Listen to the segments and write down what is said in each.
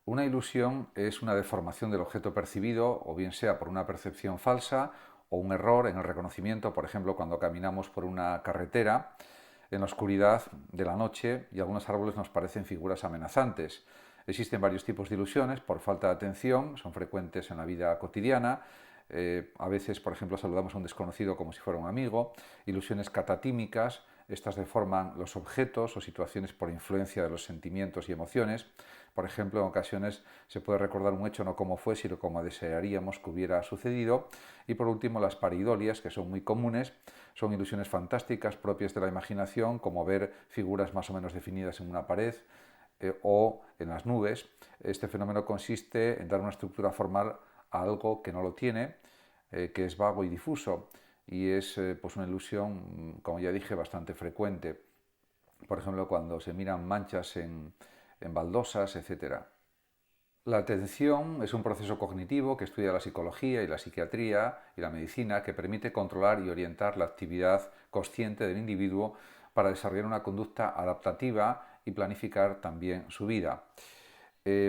Una ilusión es una deformación del objeto percibido, o bien sea por una percepción falsa o un error en el reconocimiento, por ejemplo, cuando caminamos por una carretera en la oscuridad de la noche y algunos árboles nos parecen figuras amenazantes. Existen varios tipos de ilusiones por falta de atención, son frecuentes en la vida cotidiana. A veces, por ejemplo, saludamos a un desconocido como si fuera un amigo. Ilusiones catatímicas, estas deforman los objetos o situaciones por influencia de los sentimientos y emociones. Por ejemplo, en ocasiones se puede recordar un hecho no como fue, sino como desearíamos que hubiera sucedido. Y por último, las pareidolias, que son muy comunes, son ilusiones fantásticas propias de la imaginación, como ver figuras más o menos definidas en una pared o en las nubes. Este fenómeno consiste en dar una estructura formal a algo que no lo tiene, que es vago y difuso, y es pues una ilusión, como ya dije, bastante frecuente. Por ejemplo, cuando se miran manchas en baldosas, etc. La atención es un proceso cognitivo que estudia la psicología y la psiquiatría y la medicina, que permite controlar y orientar la actividad consciente del individuo para desarrollar una conducta adaptativa y planificar también su vida.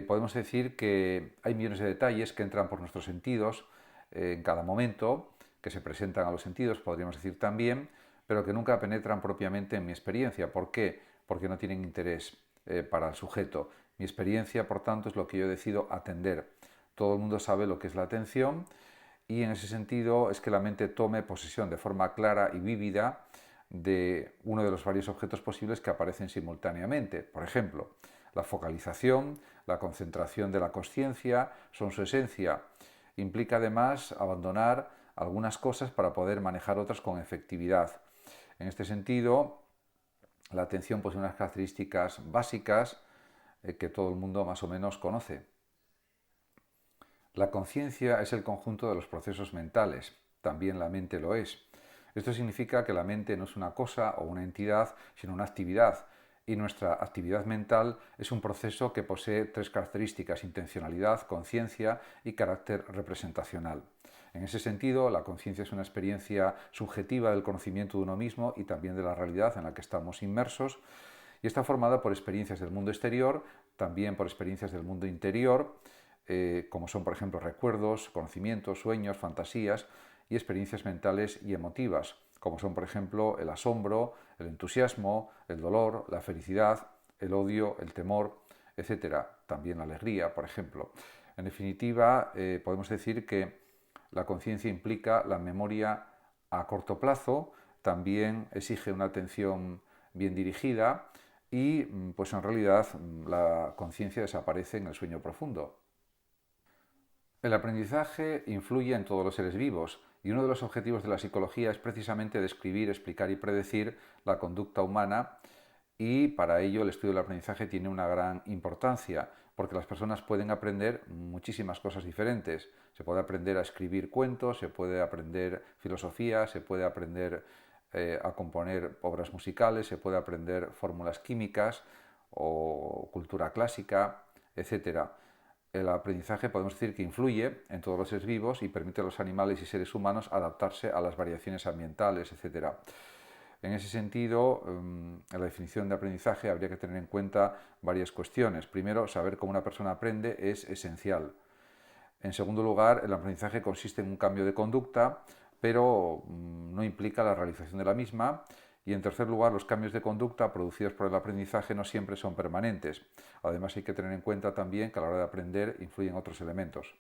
Podemos decir que hay millones de detalles que entran por nuestros sentidos en cada momento, que se presentan a los sentidos, podríamos decir también, pero que nunca penetran propiamente en mi experiencia. ¿Por qué? Porque no tienen interés para el sujeto. Mi experiencia, por tanto, es lo que yo decido atender. Todo el mundo sabe lo que es la atención y en ese sentido es que la mente tome posesión de forma clara y vívida de uno de los varios objetos posibles que aparecen simultáneamente. Por ejemplo, la focalización, la concentración de la consciencia son su esencia. Implica además abandonar algunas cosas para poder manejar otras con efectividad. En este sentido, la atención posee unas características básicas que todo el mundo más o menos conoce. La conciencia es el conjunto de los procesos mentales, también la mente lo es. Esto significa que la mente no es una cosa o una entidad, sino una actividad, y nuestra actividad mental es un proceso que posee tres características: intencionalidad, conciencia y carácter representacional. En ese sentido, la conciencia es una experiencia subjetiva del conocimiento de uno mismo y también de la realidad en la que estamos inmersos, y está formada por experiencias del mundo exterior, también por experiencias del mundo interior, como son, por ejemplo, recuerdos, conocimientos, sueños, fantasías y experiencias mentales y emotivas, como son, por ejemplo, el asombro, el entusiasmo, el dolor, la felicidad, el odio, el temor, etcétera. También la alegría, por ejemplo. En definitiva, podemos decir que la conciencia implica la memoria a corto plazo, también exige una atención bien dirigida y, pues en realidad, la conciencia desaparece en el sueño profundo. El aprendizaje influye en todos los seres vivos y uno de los objetivos de la psicología es precisamente describir, explicar y predecir la conducta humana, y para ello el estudio del aprendizaje tiene una gran importancia porque las personas pueden aprender muchísimas cosas diferentes. Se puede aprender a escribir cuentos, se puede aprender filosofía, se puede aprender a componer obras musicales, se puede aprender fórmulas químicas o cultura clásica, etcétera. El aprendizaje podemos decir que influye en todos los seres vivos y permite a los animales y seres humanos adaptarse a las variaciones ambientales, etc. En ese sentido, en la definición de aprendizaje habría que tener en cuenta varias cuestiones. Primero, saber cómo una persona aprende es esencial. En segundo lugar, el aprendizaje consiste en un cambio de conducta, pero no implica la realización de la misma. Y en tercer lugar, los cambios de conducta producidos por el aprendizaje no siempre son permanentes. Además, hay que tener en cuenta también que a la hora de aprender influyen otros elementos.